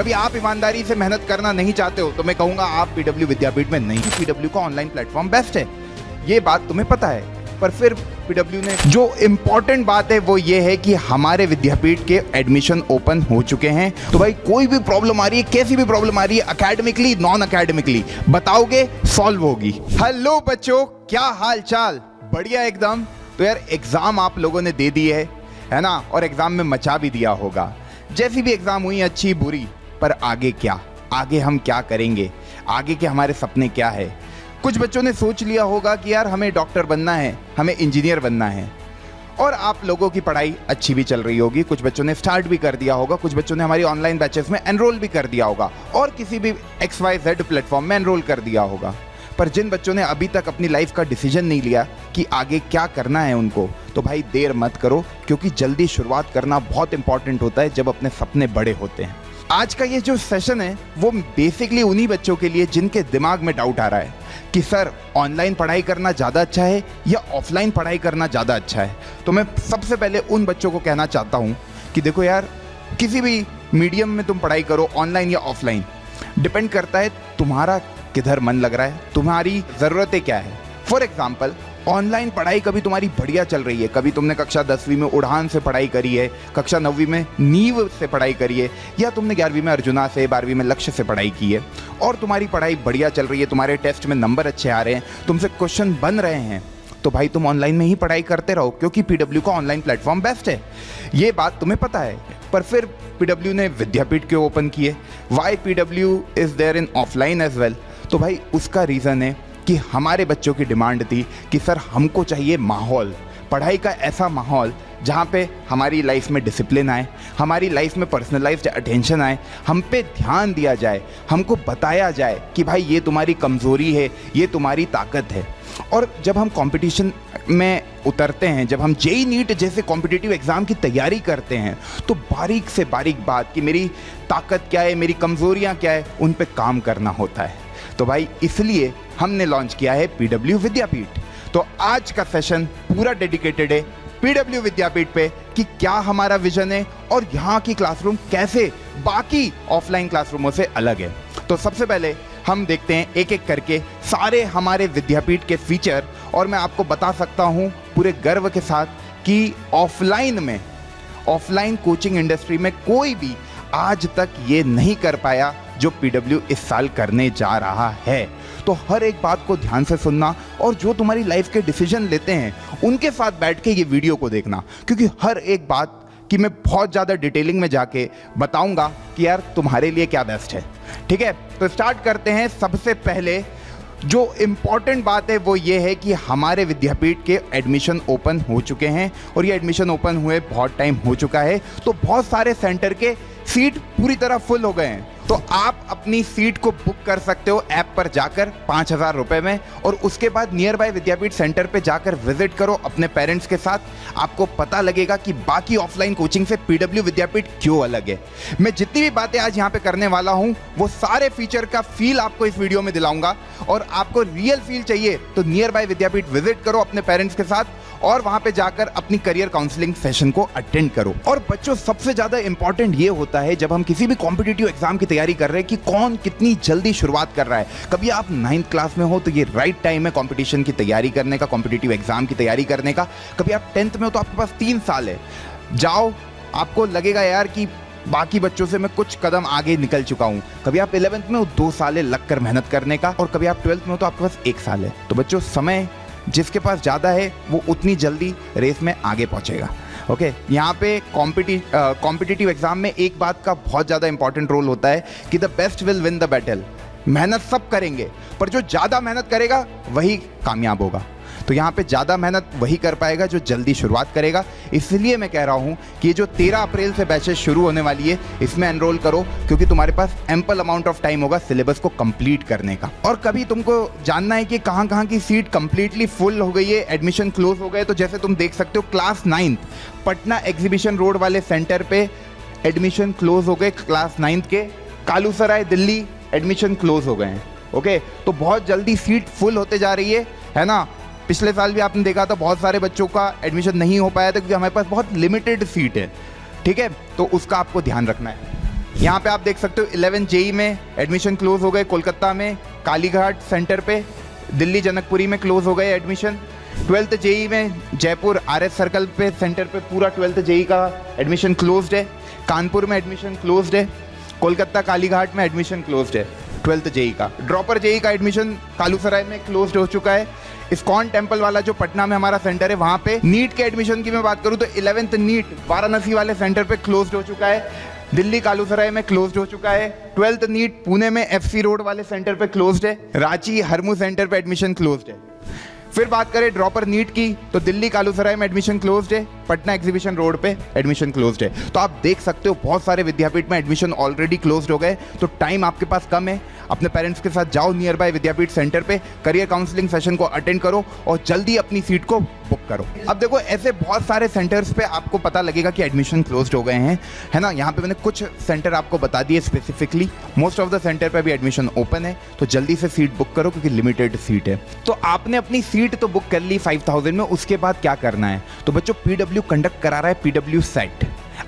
अभी आप ईमानदारी से मेहनत करना नहीं चाहते हो तो मैं कहूंगा आप पीडब्ल्यू विद्यापीठ में नहीं। पीडब्ल्यू का ऑनलाइन प्लेटफॉर्म बेस्ट है, ये बात तुम्हें पता है। पर फिर पीडब्ल्यू ने जो इम्पोर्टेंट बात है वो ये है कि हमारे विद्यापीठ के एडमिशन ओपन हो चुके हैं। तो भाई कोई भी प्रॉब्लम आ रही है, कैसी भी प्रॉब्लम आ रही है, एकेडमिकली नॉन एकेडमिकली, बताओगे सॉल्व होगी। हेलो बच्चों, क्या हाल चाल? बढ़िया एकदम। तो यार एग्जाम आप लोगों ने दे दी है ना, और एग्जाम में मचा भी दिया होगा। जैसी भी एग्जाम हुई, अच्छी बुरी, पर आगे क्या, आगे हम क्या करेंगे, आगे के हमारे सपने क्या है? कुछ बच्चों ने सोच लिया होगा कि यार हमें डॉक्टर बनना है, हमें इंजीनियर बनना है, और आप लोगों की पढ़ाई अच्छी भी चल रही होगी। कुछ बच्चों ने स्टार्ट भी कर दिया होगा, कुछ बच्चों ने हमारी ऑनलाइन बैचेस में एनरोल भी कर दिया होगा, और किसी भी XYZ प्लेटफॉर्म में एनरोल कर दिया होगा। पर जिन बच्चों ने अभी तक अपनी लाइफ का डिसीजन नहीं लिया कि आगे क्या करना है उनको, तो भाई देर मत करो, क्योंकि जल्दी शुरुआत करना बहुत इंपॉर्टेंट होता है जब अपने सपने बड़े होते हैं। आज का ये जो सेशन है वो बेसिकली उन्हीं बच्चों के लिए जिनके दिमाग में डाउट आ रहा है कि सर ऑनलाइन पढ़ाई करना ज़्यादा अच्छा है या ऑफलाइन पढ़ाई करना ज़्यादा अच्छा है। तो मैं सबसे पहले उन बच्चों को कहना चाहता हूँ कि देखो यार, किसी भी मीडियम में तुम पढ़ाई करो, ऑनलाइन या ऑफलाइन, डिपेंड करता है तुम्हारा किधर मन लग रहा है, तुम्हारी ज़रूरतें क्या है। फॉर एग्जाम्पल, ऑनलाइन पढ़ाई कभी तुम्हारी बढ़िया चल रही है, कभी तुमने कक्षा 10वीं में उड़ान से पढ़ाई करी है, कक्षा 9वीं में नींव से पढ़ाई करी है, या तुमने 11वीं में अर्जुना से, 12वीं में लक्ष्य से पढ़ाई की है, और तुम्हारी पढ़ाई बढ़िया चल रही है, तुम्हारे टेस्ट में नंबर अच्छे आ रहे हैं, तुमसे क्वेश्चन बन रहे हैं, तो भाई तुम ऑनलाइन में ही पढ़ाई करते रहो, क्योंकि पीडब्ल्यू का ऑनलाइन प्लेटफॉर्म बेस्ट है, ये बात तुम्हें पता है। पर फिर पीडब्ल्यू ने विद्यापीठ क्यों ओपन किए? Why PW is there in offline as well? तो भाई उसका रीज़न है कि हमारे बच्चों की डिमांड थी कि सर हमको चाहिए माहौल, पढ़ाई का ऐसा माहौल जहाँ पे हमारी लाइफ में डिसिप्लिन आए, हमारी लाइफ में पर्सनलाइज्ड अटेंशन आए, हम पे ध्यान दिया जाए, हमको बताया जाए कि भाई ये तुम्हारी कमज़ोरी है, ये तुम्हारी ताकत है। और जब हम कंपटीशन में उतरते हैं, जब हम जेईई नीट जैसे कॉम्पिटिटिव एग्ज़ाम की तैयारी करते हैं, तो बारीक से बारीक बात कि मेरी ताकत क्या है, मेरी कमज़ोरियाँ क्या है, उन पे काम करना होता है। तो भाई इसलिए हमने लॉन्च किया है पीडब्ल्यू विद्यापीठ। तो आज का सेशन पूरा डेडिकेटेड है पीडब्ल्यू विद्यापीठ पे कि क्या हमारा विजन है और यहाँ की क्लासरूम कैसे बाकी ऑफलाइन क्लासरूमों से अलग है। तो सबसे पहले हम देखते हैं एक एक करके सारे हमारे विद्यापीठ के फीचर, और मैं आपको बता सकता हूँ पूरे गर्व के साथ कि ऑफलाइन कोचिंग इंडस्ट्री में कोई भी आज तक ये नहीं कर पाया जो पीडब्ल्यू इस साल करने जा रहा है। तो हर एक बात को ध्यान से सुनना, और जो तुम्हारी लाइफ के डिसीजन लेते हैं उनके साथ बैठ के ये वीडियो को देखना, क्योंकि हर एक बात की मैं बहुत ज़्यादा डिटेलिंग में जाके बताऊंगा कि यार तुम्हारे लिए क्या बेस्ट है। ठीक है, तो स्टार्ट करते हैं। सबसे पहले जो इम्पॉर्टेंट बात है वो ये है कि हमारे विद्यापीठ के एडमिशन ओपन हो चुके हैं, और ये एडमिशन ओपन हुए बहुत टाइम हो चुका है, तो बहुत सारे सेंटर के सीट पूरी तरह फुल हो गए हैं। तो आप अपनी सीट को बुक कर सकते हो ऐप पर जाकर 5,000 रुपये में, और उसके बाद नियर बाय विद्यापीठ सेंटर पे जाकर विजिट करो अपने पेरेंट्स के साथ। आपको पता लगेगा कि बाकी ऑफलाइन कोचिंग से पीडब्ल्यू विद्यापीठ क्यों अलग है। मैं जितनी भी बातें आज यहाँ पे करने वाला हूँ वो सारे फीचर का फील आपको इस वीडियो में दिलाऊंगा, और आपको रियल फील चाहिए तो नियर बाय विद्यापीठ विजिट करो अपने पेरेंट्स के साथ, और वहां पे जाकर अपनी करियर काउंसलिंग सेशन को अटेंड करो। और बच्चों सबसे ज्यादा इंपॉर्टेंट ये होता है जब हम किसी भी कॉम्पिटिटिव एग्जाम की तैयारी कर रहे हैं कि कौन कितनी जल्दी शुरुआत कर रहा है। कभी आप 9th क्लास में हो तो ये राइट टाइम है कंपटीशन की तैयारी करने का, कॉम्पिटिटिव एग्जाम की तैयारी करने का। कभी आप 10th में हो तो आपके पास 3 साल है, जाओ, आपको लगेगा यार कि बाकी बच्चों से मैं कुछ कदम आगे निकल चुका हूं। कभी आप 11th में हो, 2 साल है लग कर मेहनत करने का, और कभी आप 12th में हो तो आपके पास 1 साल है। तो बच्चों समय जिसके पास ज़्यादा है वो उतनी जल्दी रेस में आगे पहुंचेगा। ओके, यहाँ पे कॉम्पिटिटिव एग्जाम में एक बात का बहुत ज़्यादा इंपॉर्टेंट रोल होता है कि the best will win the battle. मेहनत सब करेंगे, पर जो ज़्यादा मेहनत करेगा वही कामयाब होगा। तो यहाँ पे ज़्यादा मेहनत वही कर पाएगा जो जल्दी शुरुआत करेगा। इसलिए मैं कह रहा हूँ कि ये जो 13 अप्रैल से बैचेस शुरू होने वाली है इसमें एनरोल करो, क्योंकि तुम्हारे पास एम्पल अमाउंट ऑफ टाइम होगा सिलेबस को कंप्लीट करने का। और कभी तुमको जानना है कि कहाँ कहाँ की सीट कंप्लीटली फुल हो गई है, एडमिशन क्लोज हो गए, तो जैसे तुम देख सकते हो class 9th Patna exhibition road वाले सेंटर पे एडमिशन क्लोज हो गए। क्लास 9th के कालूसराय दिल्ली एडमिशन क्लोज हो गए हैं। ओके, तो बहुत जल्दी सीट फुल होते जा रही है ना। पिछले साल भी आपने देखा था बहुत सारे बच्चों का एडमिशन नहीं हो पाया था क्योंकि हमारे पास बहुत लिमिटेड सीट है। ठीक है, तो उसका आपको ध्यान रखना है। यहाँ पे आप देख सकते हो 11 जेई में एडमिशन क्लोज हो गए कोलकाता में कालीघाट सेंटर पे, दिल्ली जनकपुरी में क्लोज हो गए एडमिशन। 12th जेई में जयपुर RS सर्कल पे सेंटर पे पूरा 12th जेई का एडमिशन क्लोज्ड है। कानपुर में एडमिशन क्लोज्ड है। कोलकाता कालीघाट में एडमिशन क्लोज्ड है 12th जेई का। ड्रॉपर जेई का एडमिशन कालूसराय में क्लोज्ड हो चुका है। इस्कॉन टेम्पल वाला जो पटना में हमारा सेंटर है वहाँ पे नीट के एडमिशन की मैं बात करूँ तो 11th नीट वाराणसी वाले सेंटर पे क्लोज्ड हो चुका है। दिल्ली कालूसराय में क्लोज्ड हो चुका है। 12th नीट पुणे में FC रोड वाले सेंटर पे क्लोज्ड है। रांची हरमू सेंटर पे एडमिशन क्लोज्ड है। फिर बात करें ड्रॉपर नीट की तो दिल्ली कालूसराय में एडमिशन क्लोज्ड है। पटना एग्जीबिशन रोड पे एडमिशन क्लोज्ड है। तो आप देख सकते हो बहुत सारे विद्यापीठ में एडमिशन ऑलरेडी क्लोज्ड हो गए। तो टाइम आपके पास कम है, अपने पेरेंट्स के साथ जाओ नियर बाय विद्यापीठ सेंटर पे, करियर काउंसलिंग सेशन को अटेंड करो और जल्दी अपनी सीट को बुक करो। अब देखो ऐसे बहुत सारे सेंटर्स पे आपको पता लगेगा कि एडमिशन क्लोज्ड हो गए हैं, है ना। यहाँ पे मैंने कुछ सेंटर आपको बता दिए specifically. Most of the centre पे भी एडमिशन ओपन है, तो जल्दी से सीट बुक करो क्योंकि लिमिटेड सीट है। तो आपने अपनी सीट तो बुक कर ली 5000 में, उसके बाद क्या करना है? तो बच्चों PW कंडक्ट करा रहा है PW सेट।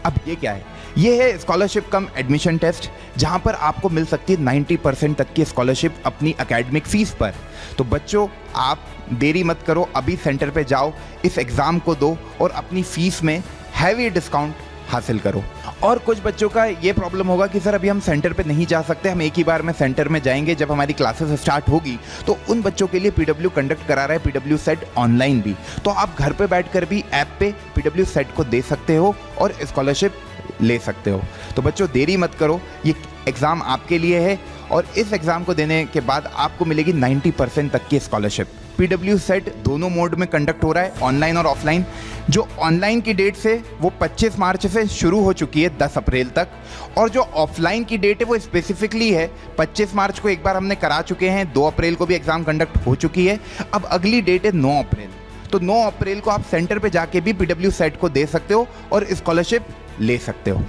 अब ये क्या है? ये है स्कॉलरशिप कम एडमिशन टेस्ट, जहां पर आपको मिल सकती है 90% तक की स्कॉलरशिप अपनी एकेडमिक फीस पर। तो बच्चों आप देरी मत करो, अभी सेंटर पे जाओ, इस एग्ज़ाम को दो और अपनी फीस में हैवी डिस्काउंट हासिल करो। और कुछ बच्चों का ये प्रॉब्लम होगा कि सर अभी हम सेंटर पे नहीं जा सकते, हम एक ही बार में सेंटर में जाएंगे जब हमारी क्लासेस स्टार्ट होगी। तो उन बच्चों के लिए PW कंडक्ट करा रहा है PW सेट ऑनलाइन भी। तो आप घर पे बैठकर भी ऐप पे PW सेट को दे सकते हो और स्कॉलरशिप ले सकते हो। तो बच्चों देरी मत करो, ये एग्ज़ाम आपके लिए है और इस एग्ज़ाम को देने के बाद आपको मिलेगी 90% तक की स्कॉलरशिप। PW सेट दोनों मोड में कंडक्ट हो रहा है, ऑनलाइन और ऑफलाइन। जो ऑनलाइन की डेट से वो 25 मार्च से शुरू हो चुकी है 10 अप्रैल तक, और जो ऑफलाइन की डेट है वो स्पेसिफिकली है 25 मार्च को एक बार हमने करा चुके हैं, 2 अप्रैल को भी एग्ज़ाम कंडक्ट हो चुकी है। अब अगली डेट है 9 अप्रैल। तो 9 अप्रैल को आप सेंटर पे जाके भी PW सेट को दे सकते हो और स्कॉलरशिप ले सकते हो।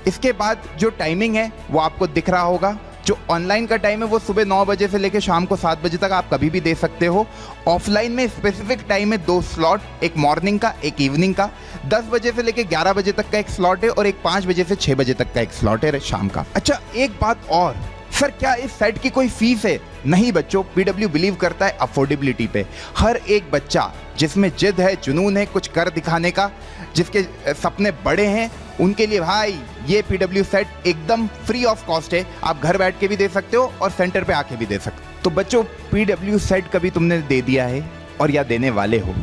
इसके बाद जो टाइमिंग है वो आपको दिख रहा होगा। जो ऑनलाइन का टाइम है वो सुबह 9 बजे से लेकर शाम को 7 बजे तक आप कभी भी दे सकते हो। ऑफलाइन में स्पेसिफिक टाइम है 2 स्लॉट, एक मॉर्निंग का एक इवनिंग का। 10 बजे से लेकर 11 बजे तक का एक स्लॉट है और एक 5 बजे से 6 बजे तक का एक स्लॉट है शाम का। अच्छा एक बात और, सर क्या इस सेट की कोई फीस है? नहीं बच्चों, PW बिलीव करता है अफोर्डेबिलिटी पे। हर एक बच्चा जिसमें जिद है, जुनून है कुछ कर दिखाने का, जिसके सपने बड़े हैं, उनके लिए भाई ये PW सेट एकदम फ्री ऑफ कॉस्ट है। आप घर बैठ के भी दे सकते हो और सेंटर पे आके भी दे सकते हो। तो बच्चों PW सेट कभी तुमने दे दिया है और या देने वाले हो,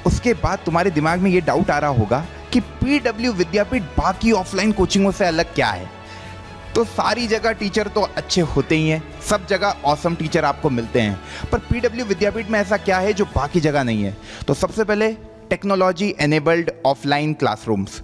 उसके बाद तुम्हारे दिमाग में ये डाउट आ रहा होगा कि PW विद्यापीठ बाकी ऑफलाइन कोचिंगों से अलग क्या है? तो सारी जगह टीचर तो अच्छे होते ही हैं, सब जगह ऑसम टीचर आपको मिलते हैं, पर PW विद्यापीठ में ऐसा क्या है जो बाकी जगह नहीं है? तो सबसे पहले technology enabled offline classrooms.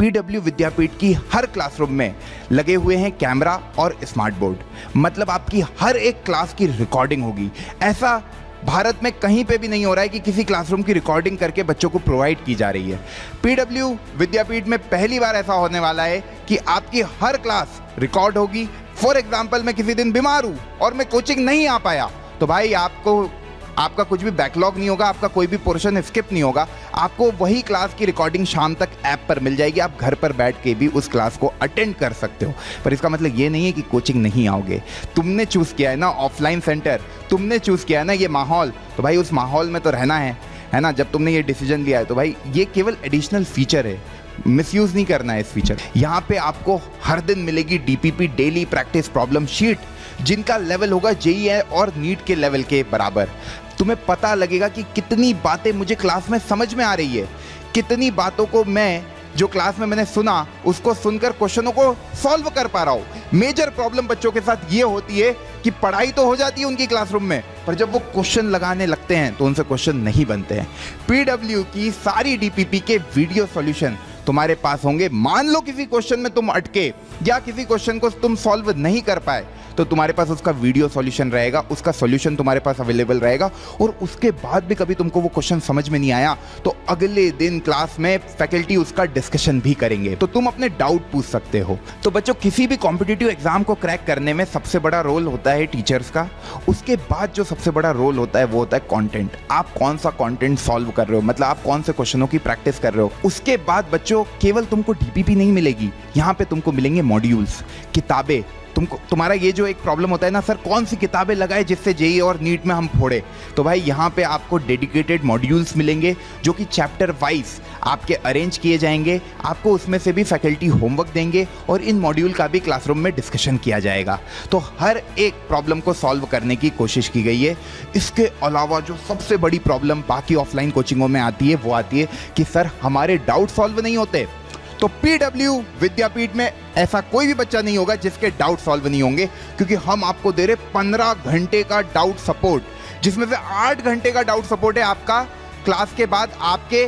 PW विद्यापीठ की हर क्लासरूम में लगे हुए हैं कैमरा और स्मार्ट बोर्ड, मतलब आपकी हर एक क्लास की रिकॉर्डिंग होगी। ऐसा भारत में कहीं पे भी नहीं हो रहा है कि किसी क्लासरूम की रिकॉर्डिंग करके बच्चों को प्रोवाइड की जा रही है। PW विद्यापीठ में पहली बार ऐसा होने वाला है कि आपकी हर क्लास रिकॉर्ड होगी। फॉर एग्जाम्पल मैं किसी दिन बीमार हूँ और मैं कोचिंग नहीं आ पाया, तो भाई आपका कुछ भी बैकलॉग नहीं होगा, आपका कोई भी पोर्शन स्किप नहीं होगा। आपको वही क्लास की रिकॉर्डिंग शाम तक ऐप पर मिल जाएगी, आप घर पर बैठ के भी उस क्लास को अटेंड कर सकते हो। पर इसका मतलब ये नहीं है कि कोचिंग नहीं आओगे। तुमने चूज़ किया है ना ऑफलाइन सेंटर, तुमने चूज़ किया है ना ये माहौल, तो भाई उस माहौल में तो रहना है ना। जब तुमने ये डिसीजन लिया है तो भाई ये केवल एडिशनल फीचर है, मिसयूज़ नहीं करना है इस फीचर। यहाँ पे आपको हर दिन मिलेगी DPP daily practice problem sheet, जिनका लेवल होगा JEE और नीट के लेवल के बराबर। तुम्हें पता लगेगा कि कितनी बातें मुझे क्लास में समझ में आ रही है, कितनी बातों को मैं जो क्लास में मैंने सुना उसको सुनकर क्वेश्चनों को सॉल्व कर पा रहा हूँ। मेजर प्रॉब्लम बच्चों के साथ ये होती है कि पढ़ाई तो हो जाती है उनकी क्लासरूम में, पर जब वो क्वेश्चन लगाने लगते हैं तो उनसे क्वेश्चन नहीं बनते हैं। PW की सारी DPP के वीडियो सॉल्यूशन तुम्हारे पास होंगे। मान लो किसी क्वेश्चन में तुम अटके या किसी क्वेश्चन को तुम सॉल्व नहीं कर पाए, तो तुम्हारे पास उसका वीडियो सॉल्यूशन रहेगा, उसका सॉल्यूशन तुम्हारे पास अवेलेबल रहेगा। और उसके बाद भी कभी तुमको वो क्वेश्चन समझ में नहीं आया तो अगले दिन क्लास में फैकल्टी उसका डिस्कशन भी करेंगे, तो तुम अपने डाउट पूछ सकते हो। तो बच्चों किसी भी कॉम्पिटिटिव एग्जाम को क्रैक करने में सबसे बड़ा रोल होता है टीचर्स का। उसके बाद जो सबसे बड़ा रोल होता है वो होता है कंटेंट। आप कौन सा कंटेंट सॉल्व कर रहे हो, मतलब आप कौन से क्वेश्चनों की प्रैक्टिस कर रहे हो। उसके बाद बच्चों बच्चों केवल तुमको डीपीपी नहीं मिलेगी, यहाँ पे तुमको मिलेंगे मॉड्यूल्स, किताबें। तुम्हारा ये जो एक प्रॉब्लम होता है ना, सर कौन सी किताबें लगाए जिससे जेई और नीट में हम फोड़े, तो भाई यहाँ पे आपको डेडिकेटेड मॉड्यूल्स मिलेंगे जो कि चैप्टर वाइज आपके अरेंज किए जाएंगे। आपको उसमें से भी फैकल्टी होमवर्क देंगे और इन मॉड्यूल का भी क्लासरूम में डिस्कशन किया जाएगा। तो हर एक प्रॉब्लम को सॉल्व करने की कोशिश की गई है। इसके अलावा जो सबसे बड़ी प्रॉब्लम बाकी ऑफलाइन कोचिंगों में आती है वो आती है कि सर हमारे डाउट सॉल्व नहीं होते। तो पीडब्ल्यू विद्यापीठ में ऐसा कोई भी बच्चा नहीं होगा जिसके डाउट सॉल्व नहीं होंगे, क्योंकि हम आपको दे रहे 15 घंटे का डाउट सपोर्ट, जिसमें से 8 घंटे का डाउट सपोर्ट है आपका क्लास के बाद आपके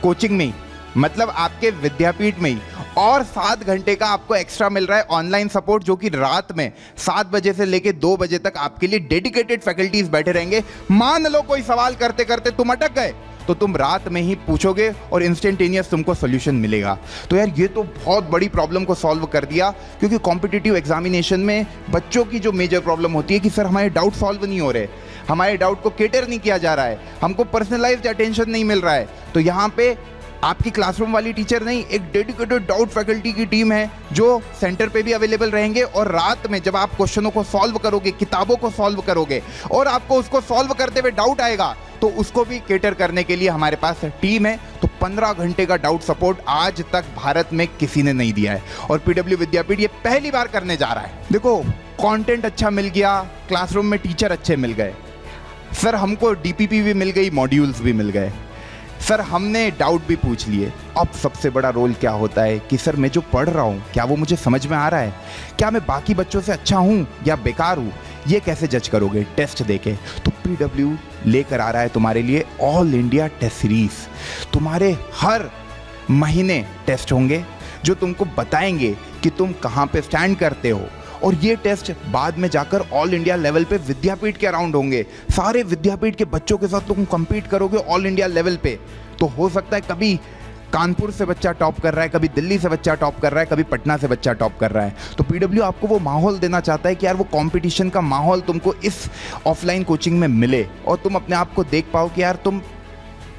कोचिंग में ही, मतलब आपके विद्यापीठ में ही, और 7 घंटे का आपको एक्स्ट्रा मिल रहा है ऑनलाइन सपोर्ट, जो कि रात में 7 बजे से लेकर 2 बजे तक आपके लिए डेडिकेटेड फैकल्टीज बैठे रहेंगे। मान लो कोई सवाल करते करते तुम अटक गए तो तुम रात में ही पूछोगे और इंस्टेंटेनियस तुमको सोल्यूशन मिलेगा। तो यार ये तो बहुत बड़ी प्रॉब्लम को सॉल्व कर दिया, क्योंकि कॉम्पिटिटिव एग्जामिनेशन में बच्चों की जो मेजर प्रॉब्लम होती है कि सर हमारे डाउट सॉल्व नहीं हो रहे, हमारे डाउट को केटर नहीं किया जा रहा है, हमको पर्सनलाइज्ड अटेंशन नहीं मिल रहा है। तो यहाँ पे आपकी क्लासरूम वाली टीचर नहीं, एक डेडिकेटेड डाउट फैकल्टी की टीम है जो सेंटर पे भी अवेलेबल रहेंगे, और रात में जब आप क्वेश्चनों को सॉल्व करोगे, किताबों को सॉल्व करोगे और आपको उसको सॉल्व करते हुए डाउट आएगा तो उसको भी केटर करने के लिए हमारे पास टीम है। तो 15 घंटे का डाउट सपोर्ट आज तक भारत में किसी ने नहीं दिया है, और पीडब्ल्यू विद्यापीठ ये पहली बार करने जा रहा है। देखो कंटेंट अच्छा मिल गया, क्लासरूम में टीचर अच्छे मिल गए, सर हमको डीपीपी भी मिल गई, मॉड्यूल्स भी मिल गए, सर हमने डाउट भी पूछ लिए। अब सबसे बड़ा रोल क्या होता है कि सर मैं जो पढ़ रहा हूँ क्या वो मुझे समझ में आ रहा है, क्या मैं बाकी बच्चों से अच्छा हूँ या बेकार हूँ, ये कैसे जज करोगे टेस्ट देके। तो पीडब्ल्यू लेकर आ रहा है तुम्हारे लिए ऑल इंडिया टेस्ट सीरीज। तुम्हारे हर महीने टेस्ट होंगे जो तुमको बताएंगे कि तुम कहाँ पे स्टैंड करते हो, और ये टेस्ट बाद में जाकर ऑल इंडिया लेवल पे विद्यापीठ के अराउंड होंगे। सारे विद्यापीठ के बच्चों के साथ तुम compete करोगे ऑल इंडिया लेवल पे। तो हो सकता है कभी कानपुर से बच्चा टॉप कर रहा है, कभी दिल्ली से बच्चा टॉप कर रहा है, कभी पटना से बच्चा टॉप कर रहा है। तो पीडब्ल्यू आपको वो माहौल देना चाहता है कि यार वो कंपटीशन का माहौल तुमको इस ऑफलाइन कोचिंग में मिले, और तुम अपने आप को देख पाओ कि यार तुम,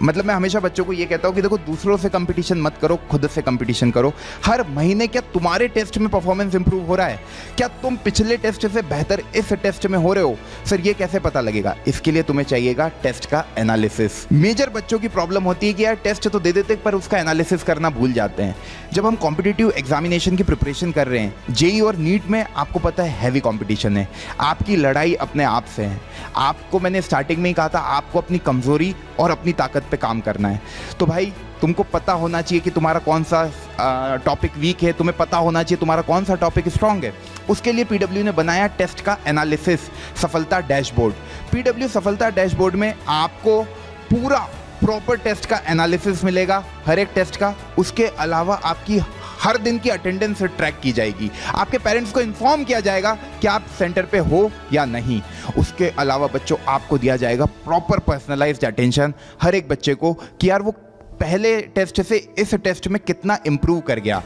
मतलब मैं हमेशा बच्चों को ये कहता हूँ कि देखो दूसरों से कंपटीशन मत करो, खुद से कंपटीशन करो। हर महीने क्या तुम्हारे टेस्ट में परफॉर्मेंस इंप्रूव हो रहा है, क्या तुम पिछले टेस्ट से बेहतर इस टेस्ट में हो रहे हो, सर ये कैसे पता लगेगा। इसके लिए तुम्हें चाहिएगा टेस्ट का एनालिसिस। मेजर बच्चों की प्रॉब्लम होती है कि यार टेस्ट तो दे देते पर उसका एनालिसिस करना भूल जाते हैं। जब हम कॉम्पिटिटिव एग्जामिनेशन की प्रिपरेशन कर रहे हैं, जेई और नीट में आपको पता है हैवी कॉम्पिटिशन है, आपकी लड़ाई अपने आप से है। आपको मैंने स्टार्टिंग में ही कहा था आपको अपनी कमजोरी और अपनी ताकत पे काम करना है। तो भाई तुमको पता होना चाहिए कि तुम्हारा कौन सा टॉपिक वीक है, तुम्हें पता होना चाहिए तुम्हारा कौन सा टॉपिक स्ट्रांग है। उसके लिए पीडब्ल्यू ने बनाया टेस्ट का एनालिसिस सफलता डैशबोर्ड। पीडब्ल्यू सफलता डैशबोर्ड में आपको पूरा प्रॉपर टेस्ट का एनालिसिस मिलेगा, हर एक टेस्ट का। उसके अलावा आपकी हर दिन की अटेंडेंस ट्रैक की जाएगी, आपके पेरेंट्स को इन्फॉर्म किया जाएगा कि आप सेंटर पे हो या नहीं। उसके अलावा बच्चों आपको दिया जाएगा प्रॉपर पर्सनलाइज्ड अटेंशन हर एक बच्चे को कि यार वो पहले टेस्ट से इस टेस्ट में कितना इम्प्रूव कर गया।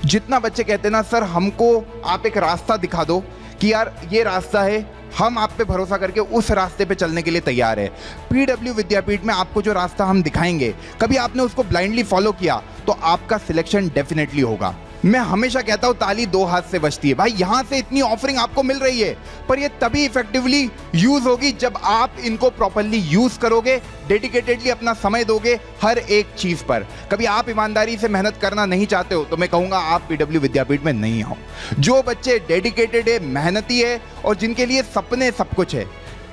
जितना बच्चे कहते हैं ना सर हमको आप एक रास्ता दिखा दो कि यार ये रास्ता है, हम आप पे भरोसा करके उस रास्ते पे चलने के लिए तैयार है। पीडब्ल्यू विद्यापीठ में आपको जो रास्ता हम दिखाएंगे, कभी आपने उसको ब्लाइंडली फॉलो किया तो आपका सिलेक्शन डेफिनेटली होगा। मैं हमेशा कहता हूं ताली दो हाथ से बजती है। भाई यहां से इतनी ऑफरिंग आपको मिल रही है, पर ये तभी इफेक्टिवली यूज होगी जब आप इनको प्रॉपर्ली यूज करोगे, डेडिकेटेडली अपना समय दोगे हर एक चीज पर। कभी आप ईमानदारी से मेहनत करना नहीं चाहते हो तो मैं कहूंगा आप पीडब्ल्यू विद्यापीठ में नहीं आओ। जो बच्चे डेडिकेटेड है, मेहनती है और जिनके लिए सपने सब कुछ है,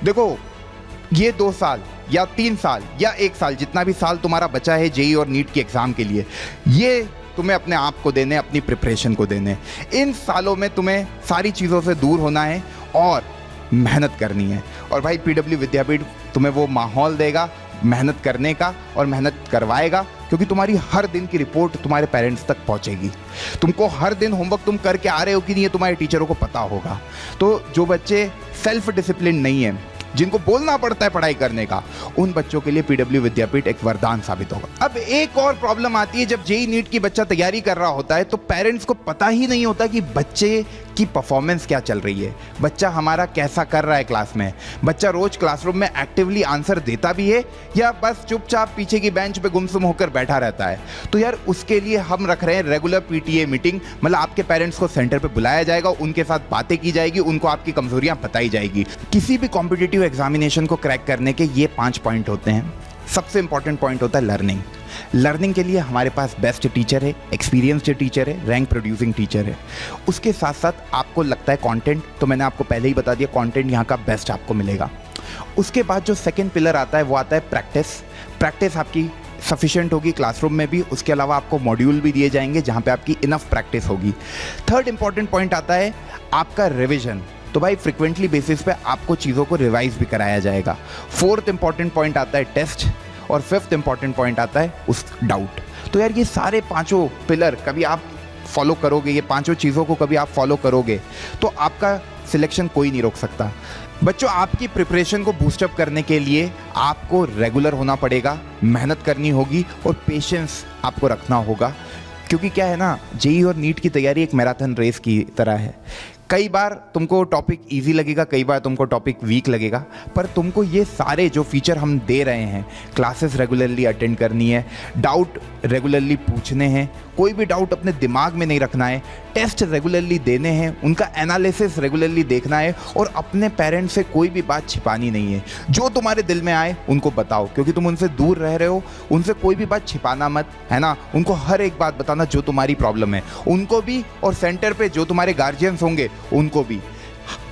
देखो ये 2 साल या 3 साल या 1 साल जितना भी साल तुम्हारा बचा है जेई और नीट के एग्जाम के लिए, ये तुम्हें अपने आप को देने, अपनी प्रिपरेशन को देने। इन सालों में तुम्हें सारी चीज़ों से दूर होना है और मेहनत करनी है। और भाई पीडब्ल्यू विद्यापीठ तुम्हें वो माहौल देगा मेहनत करने का और मेहनत करवाएगा, क्योंकि तुम्हारी हर दिन की रिपोर्ट तुम्हारे पेरेंट्स तक पहुंचेगी। तुमको हर दिन होमवर्क तुम करके आ रहे हो कि नहीं ये तुम्हारे टीचरों को पता होगा। तो जो बच्चे सेल्फ डिसिप्लिन नहीं है, जिनको बोलना पड़ता है पढ़ाई करने का, उन बच्चों के लिए पीडब्ल्यू विद्यापीठ एक वरदान साबित होगा। अब एक और प्रॉब्लम आती है, जब जेई नीट की बच्चा तैयारी कर रहा होता है तो पेरेंट्स को पता ही नहीं होता कि बच्चे कि परफॉर्मेंस क्या चल रही है, बच्चा हमारा कैसा कर रहा है क्लास में, बच्चा रोज क्लासरूम में एक्टिवली आंसर देता भी है या बस चुपचाप पीछे की बेंच पे गुमसुम होकर बैठा रहता है। तो यार उसके लिए हम रख रहे हैं रेगुलर पीटीए मीटिंग, मतलब आपके पेरेंट्स को सेंटर पे बुलाया जाएगा, उनके साथ बातें की जाएगी, उनको आपकी कमजोरियां बताई जाएगी। किसी भी कॉम्पिटिटिव एग्जामिनेशन को क्रैक करने के ये 5 पॉइंट होते हैं। सबसे इंपॉर्टेंट पॉइंट होता है लर्निंग। लर्निंग के लिए हमारे पास बेस्ट टीचर है, एक्सपीरियंस्ड टीचर है, रैंक प्रोड्यूसिंग टीचर है। उसके साथ साथ आपको लगता है कंटेंट, तो मैंने आपको पहले ही बता दिया कंटेंट यहाँ का बेस्ट आपको मिलेगा। उसके बाद जो सेकंड पिलर आता है वो आता है प्रैक्टिस। प्रैक्टिस आपकी सफिशिएंट होगी क्लासरूम में भी, उसके अलावा आपको मॉड्यूल भी दिए जाएंगे जहाँ पे आपकी इनफ प्रैक्टिस होगी। थर्ड इंपॉर्टेंट पॉइंट आता है आपका रिविजन। तो भाई फ्रिक्वेंटली बेसिस पे आपको चीज़ों को रिवाइज भी कराया जाएगा। फोर्थ इंपॉर्टेंट पॉइंट आता है टेस्ट और फिफ्थ इंपॉर्टेंट पॉइंट आता है उस डाउट। तो यार ये सारे पांचों पिलर कभी आप फॉलो करोगे, ये पांचों चीज़ों को कभी आप फॉलो करोगे तो आपका सिलेक्शन कोई नहीं रोक सकता। बच्चों, आपकी प्रिपरेशन को बूस्टअप करने के लिए आपको रेगुलर होना पड़ेगा, मेहनत करनी होगी और पेशेंस आपको रखना होगा। क्योंकि क्या है ना, जेईई और नीट की तैयारी एक मैराथन रेस की तरह है। कई बार तुमको टॉपिक इजी लगेगा, कई बार तुमको टॉपिक वीक लगेगा, पर तुमको ये सारे जो फीचर हम दे रहे हैं, क्लासेस रेगुलरली अटेंड करनी है, डाउट रेगुलरली पूछने हैं, कोई भी डाउट अपने दिमाग में नहीं रखना है, टेस्ट रेगुलरली देने हैं, उनका एनालिसिस रेगुलरली देखना है और अपने पेरेंट्स से कोई भी बात छिपानी नहीं है। जो तुम्हारे दिल में आए उनको बताओ, क्योंकि तुम उनसे दूर रह रहे हो, उनसे कोई भी बात छिपाना मत, है ना। उनको हर एक बात बताना जो तुम्हारी प्रॉब्लम है, उनको भी, और सेंटर पे जो तुम्हारे गार्जियंस होंगे उनको भी।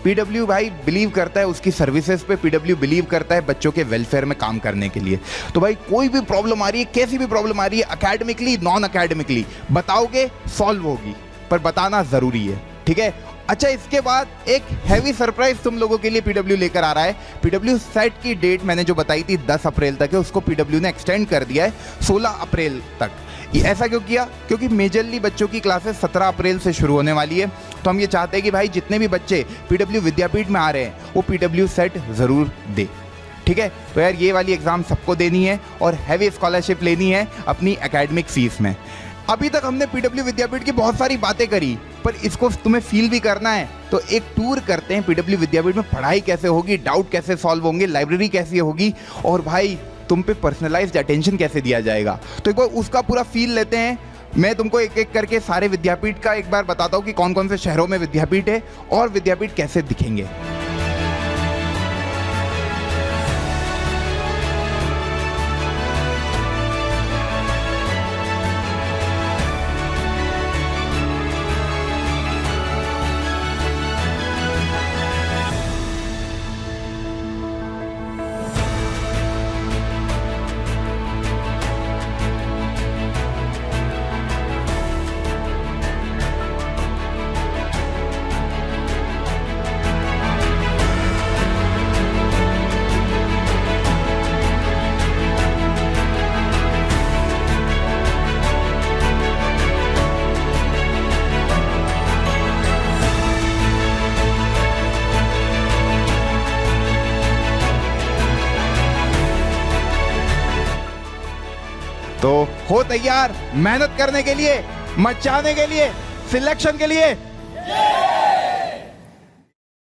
पीडब्ल्यू भाई बिलीव करता है उसकी सर्विसेज पे, पीडब्ल्यू बिलीव करता है बच्चों के वेलफेयर में काम करने के लिए। तो भाई कोई भी प्रॉब्लम आ रही है, कैसी भी प्रॉब्लम आ रही है, एकेडमिकली नॉन एकेडमिकली, बताओगे सॉल्व होगी, पर बताना जरूरी है, ठीक है। अच्छा, इसके बाद एक हैवी सरप्राइज तुम लोगों के लिए पीडब्ल्यू लेकर आ रहा है। पीडब्ल्यू सेट की डेट मैंने जो बताई थी 10 अप्रैल तक है, उसको पीडब्ल्यू ने एक्सटेंड कर दिया है 16 अप्रैल तक। ये ऐसा क्यों किया? क्योंकि मेजरली बच्चों की क्लासेस 17 अप्रैल से शुरू होने वाली है। तो हम ये चाहते हैं कि भाई जितने भी बच्चे पीडब्ल्यू विद्यापीठ में आ रहे हैं वो पीडब्ल्यू सेट ज़रूर दे, ठीक है। तो यार ये वाली एग्ज़ाम सबको देनी है और हैवी स्कॉलरशिप लेनी है अपनी एकेडमिक फीस में। अभी तक हमने पीडब्ल्यू विद्यापीठ की बहुत सारी बातें करी, पर इसको तुम्हें फील भी करना है तो एक टूर करते हैं पीडब्ल्यू विद्यापीठ में। पढ़ाई कैसे होगी, डाउट कैसे सॉल्व होंगे, लाइब्रेरी कैसी होगी और भाई तुम पे पर्सनलाइज्ड अटेंशन कैसे दिया जाएगा, तो एक बार उसका पूरा फील लेते हैं। मैं तुमको एक एक करके सारे विद्यापीठ का एक बार बताता हूँ कि कौन कौन से शहरों में विद्यापीठ है और विद्यापीठ कैसे दिखेंगे। तो हो तैयार मेहनत करने के लिए, मचाने के लिए, सिलेक्शन के लिए।